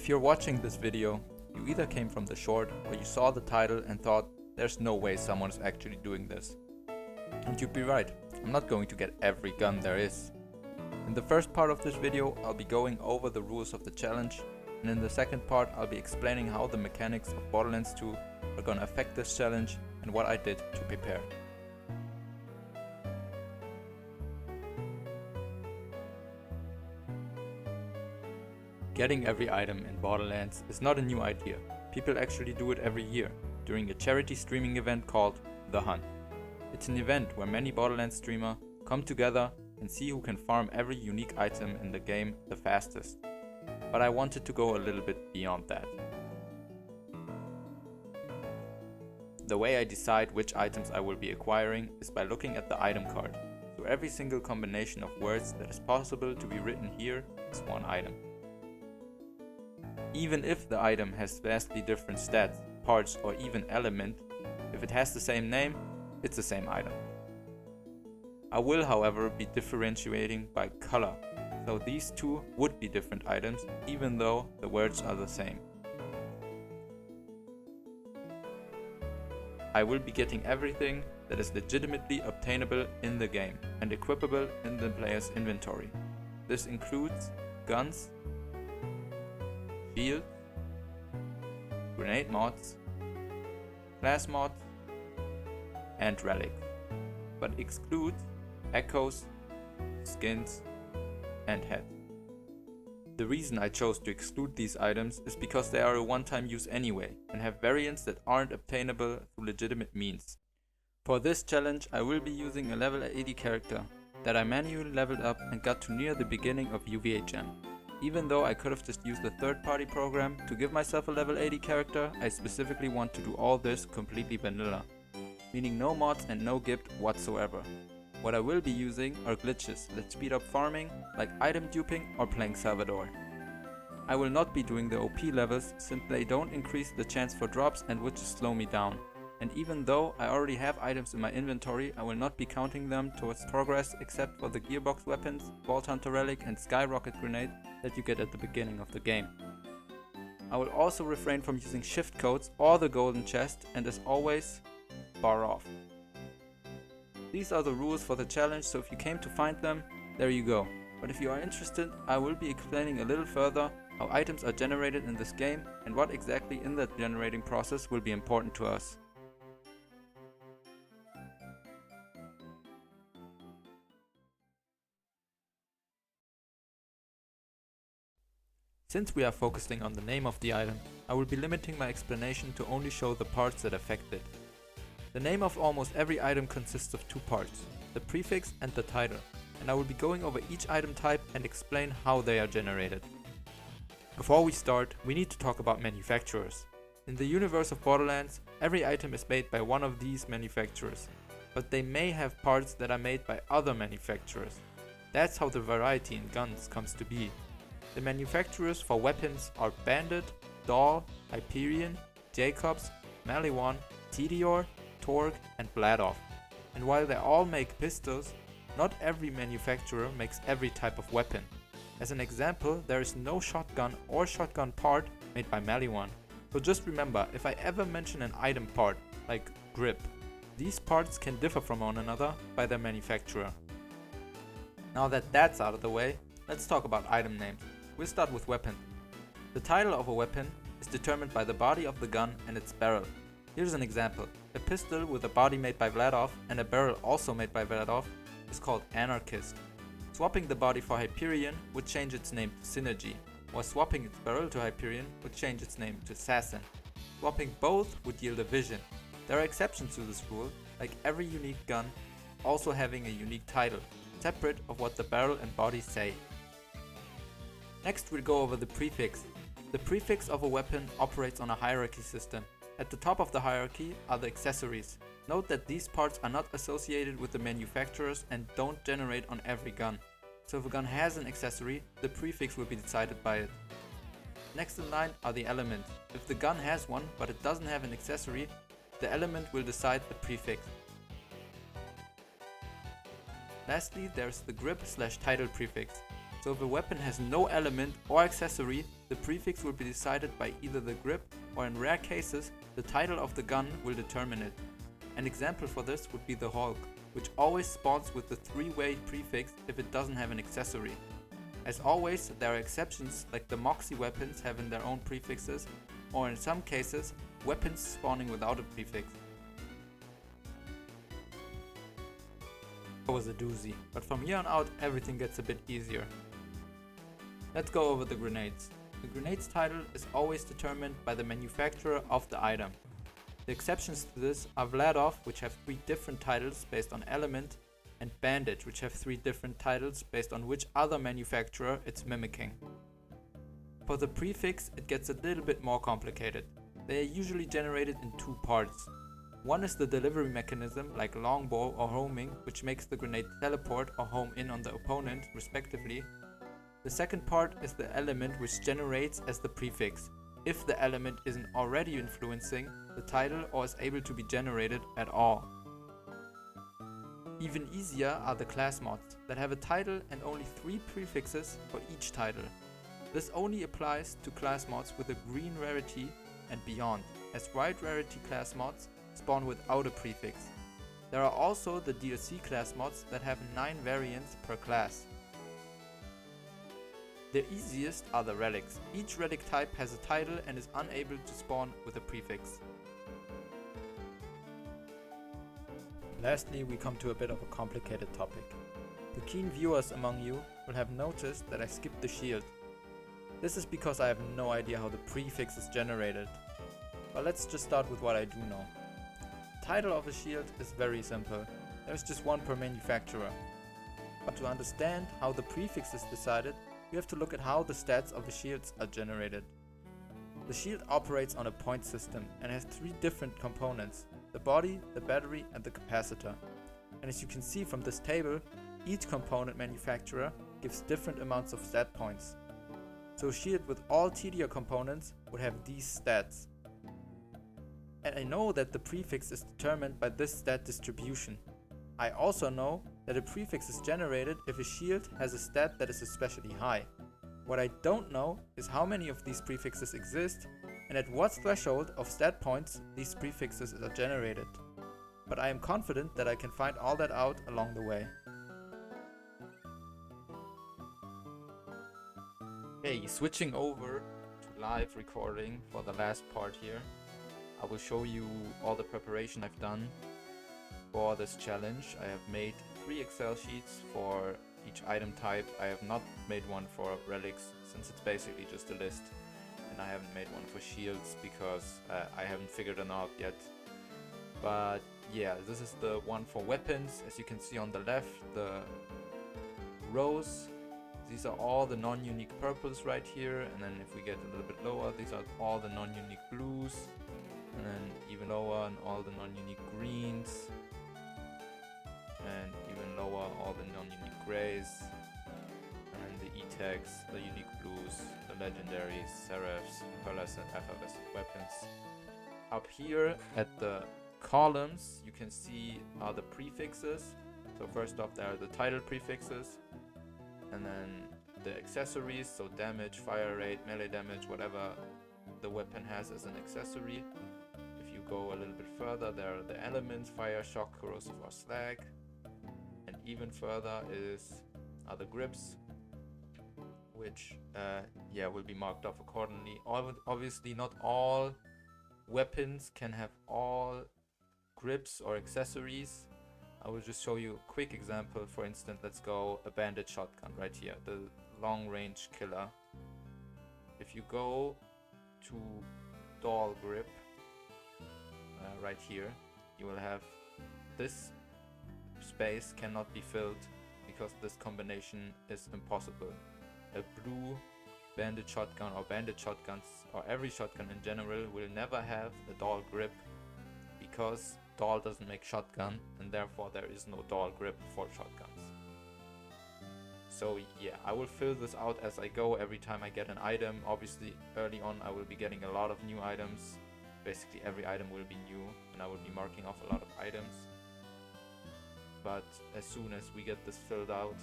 If you're watching this video, you either came from the short or you saw the title and thought, there's no way someone is actually doing this. And you'd be right, I'm not going to get every gun there is. In the first part of this video, I'll be going over the rules of the challenge, and in the second part I'll be explaining how the mechanics of Borderlands 2 are gonna affect this challenge and what I did to prepare. Getting every item in Borderlands is not a new idea. People actually do it every year, during a charity streaming event called The Hunt. It's an event where many Borderlands streamers come together and see who can farm every unique item in the game the fastest. But I wanted to go a little bit beyond that. The way I decide which items I will be acquiring is by looking at the item card. So every single combination of words that is possible to be written here is one item. Even if the item has vastly different stats, parts or even element, if it has the same name, it's the same item. I will, however, be differentiating by color, so these two would be different items even though the words are the same. I will be getting everything that is legitimately obtainable in the game and equipable in the player's inventory. This includes guns, shields, grenade mods, class mods, and relics, but excludes echoes, skins, and heads. The reason I chose to exclude these items is because they are a one-time use anyway and have variants that aren't obtainable through legitimate means. For this challenge I will be using a level 80 character that I manually leveled up and got to near the beginning of UVHM. Even though I could have just used a third-party program to give myself a level 80 character, I specifically want to do all this completely vanilla, meaning no mods and no gift whatsoever. What I will be using are glitches that speed up farming, like item duping or playing Salvador. I will not be doing the OP levels since they don't increase the chance for drops and would just slow me down. And even though I already have items in my inventory, I will not be counting them towards progress except for the gearbox weapons, Vault Hunter Relic and Skyrocket Grenade that you get at the beginning of the game. I will also refrain from using shift codes or the golden chest, and as always, bar off. These are the rules for the challenge, so if you came to find them, there you go. But if you are interested, I will be explaining a little further how items are generated in this game and what exactly in that generating process will be important to us. Since we are focusing on the name of the item, I will be limiting my explanation to only show the parts that affect it. The name of almost every item consists of two parts, the prefix and the title, and I will be going over each item type and explain how they are generated. Before we start, we need to talk about manufacturers. In the universe of Borderlands, every item is made by one of these manufacturers, but they may have parts that are made by other manufacturers. That's how the variety in guns comes to be. The manufacturers for weapons are Bandit, Dahl, Hyperion, Jacobs, Maliwan, Tediore, Torg, and Bladoff. And while they all make pistols, not every manufacturer makes every type of weapon. As an example, there is no shotgun or shotgun part made by Maliwan. So just remember, if I ever mention an item part, like grip, these parts can differ from one another by their manufacturer. Now that that's out of the way, let's talk about item names. We'll start with weapon. The title of a weapon is determined by the body of the gun and its barrel. Here's an example. A pistol with a body made by Vladoff and a barrel also made by Vladoff is called Anarchist. Swapping the body for Hyperion would change its name to Synergy, while swapping its barrel to Hyperion would change its name to Assassin. Swapping both would yield a Vision. There are exceptions to this rule, like every unique gun also having a unique title, separate of what the barrel and body say. Next we'll go over the prefix. The prefix of a weapon operates on a hierarchy system. At the top of the hierarchy are the accessories. Note that these parts are not associated with the manufacturers and don't generate on every gun. So if a gun has an accessory, the prefix will be decided by it. Next in line are the elements. If the gun has one but it doesn't have an accessory, the element will decide the prefix. Lastly, there's the grip/title prefix. So if a weapon has no element or accessory, the prefix will be decided by either the grip or, in rare cases, the title of the gun will determine it. An example for this would be the Hulk, which always spawns with the 3-way prefix if it doesn't have an accessory. As always, there are exceptions like the Moxie weapons having their own prefixes, or in some cases, weapons spawning without a prefix. That was a doozy, but from here on out everything gets a bit easier. Let's go over the grenades. The grenade's title is always determined by the manufacturer of the item. The exceptions to this are Vladov, which have 3 different titles based on element, and Bandit, which have 3 different titles based on which other manufacturer it's mimicking. For the prefix, it gets a little bit more complicated. They are usually generated in 2 parts. One is the delivery mechanism, like longbow or homing, which makes the grenade teleport or home in on the opponent, respectively. The second part is the element which generates as the prefix, if the element isn't already influencing the title or is able to be generated at all. Even easier are the class mods that have a title and only 3 prefixes for each title. This only applies to class mods with a green rarity and beyond, as white rarity class mods spawn without a prefix. There are also the DLC class mods that have 9 variants per class. The easiest are the relics. Each relic type has a title and is unable to spawn with a prefix. Lastly, we come to a bit of a complicated topic. The keen viewers among you will have noticed that I skipped the shield. This is because I have no idea how the prefix is generated. But let's just start with what I do know. The title of a shield is very simple. There's just one per manufacturer. But to understand how the prefix is decided, we have to look at how the stats of the shields are generated. The shield operates on a point system and has 3 different components: the body, the battery and the capacitor. And as you can see from this table, each component manufacturer gives different amounts of stat points. So a shield with all TDR components would have these stats. And I know that the prefix is determined by this stat distribution. I also know that a prefix is generated if a shield has a stat that is especially high. What I don't know is how many of these prefixes exist and at what threshold of stat points these prefixes are generated. But I am confident that I can find all that out along the way. Okay, switching over to live recording for the last part here. I will show you all the preparation I've done for this challenge. I have made 3 Excel sheets for each item type. I have not made one for relics since it's basically just a list, and I haven't made one for shields because I haven't figured it out yet. But yeah, this is the one for weapons. As you can see on the left, the rows, these are all the non-unique purples right here, and then if we get a little bit lower, these are all the non-unique blues, and then even lower and all the non-unique greens, and even lower all the non-unique grays, and then the E-tags, the unique blues, the legendaries, seraphs, pearlescent, effervescent weapons. Up here at the columns you can see are the prefixes. So first off there are the title prefixes, and then the accessories, so damage, fire rate, melee damage, whatever the weapon has as an accessory. If you go a little bit further, there are the elements, fire, shock, corrosive or slag. And even further are the grips, which will be marked off accordingly. Obviously not all weapons can have all grips or accessories. I will just show you a quick example. For instance, let's go a bandit shotgun right here, the long range killer. If you go to doll grip right here, you will have this space cannot be filled because this combination is impossible. A blue bandit shotgun or bandit shotguns or every shotgun in general will never have a doll grip because doll doesn't make shotgun, and therefore there is no doll grip for shotguns. So yeah, I will fill this out as I go every time I get an item. Obviously early on I will be getting a lot of new items. Basically every item will be new and I will be marking off a lot of items. But as soon as we get this filled out,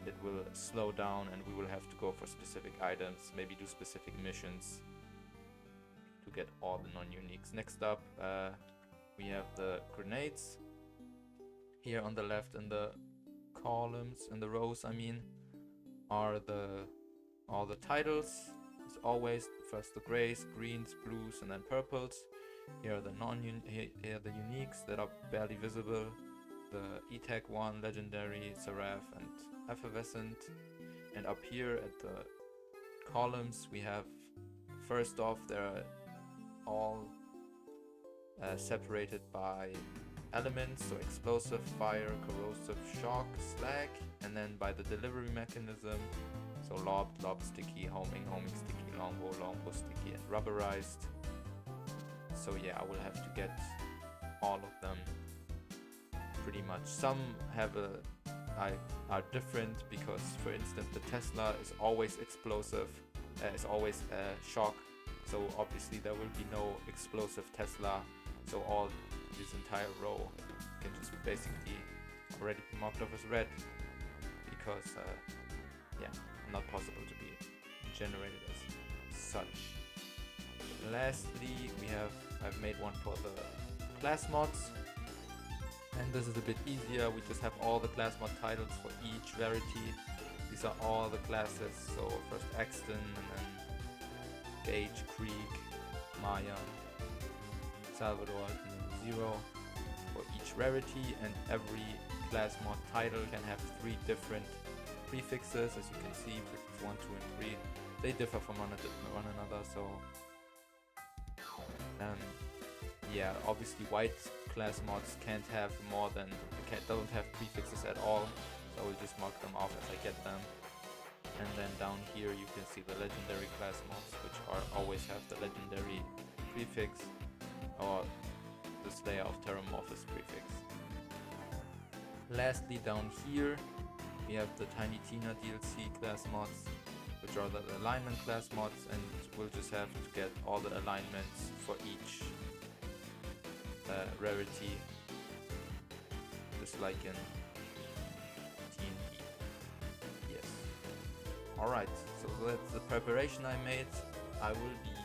it will slow down and we will have to go for specific items, maybe do specific missions to get all the non-uniques. Next up, we have the grenades. Here on the left in the columns, in the rows, I mean, are all the titles. As always, first the grays, greens, blues, and then purples. Here are the here are the uniques that are barely visible. The E-Tech 1, Legendary, Seraph, and Effervescent. And up here at the columns we have, first off, they're all separated by elements, so explosive, fire, corrosive, shock, slag, and then by the delivery mechanism, so lobbed, sticky, homing, sticky, longbow, sticky, and rubberized. So yeah, I will have to get all of them pretty much. Some have are different because, for instance, the Tesla is always explosive, is always shock, so obviously there will be no explosive Tesla, so all this entire row can just basically already be marked off as red because yeah, not possible to be generated as such. Lastly, I've made one for the class mods, and this is a bit easier. We just have all the class mod titles for each rarity. These are all the classes, so first Axton, and then Gage, Creek, Maya, Salvador, and then Zero for each rarity, and every class mod title can have 3 different prefixes. As you can see, prefix 1, 2, and 3, they differ from one another, so yeah, obviously white class mods can't have don't have prefixes at all, so I will just mark them off as I get them. And then down here you can see the legendary class mods, which always have the legendary prefix or the Slayer of Terramorphous prefix. Lastly, down here we have the Tiny Tina DLC class mods, which are the alignment class mods, and we'll just have to get all the alignments for each rarity, just like in TNT. Yes. Alright, so that's the preparation I made. I will be,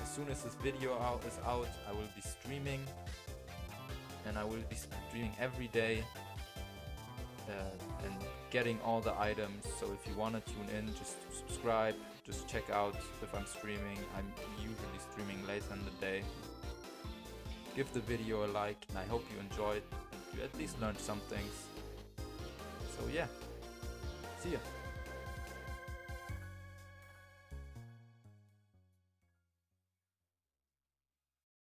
as soon as this video is out, I will be streaming, and I will be streaming every day and getting all the items. So if you want to tune in, just subscribe, just check out if I'm streaming. I'm usually streaming later in the day. Give the video a like, and I hope you enjoyed and you at least learned some things. So yeah, see ya.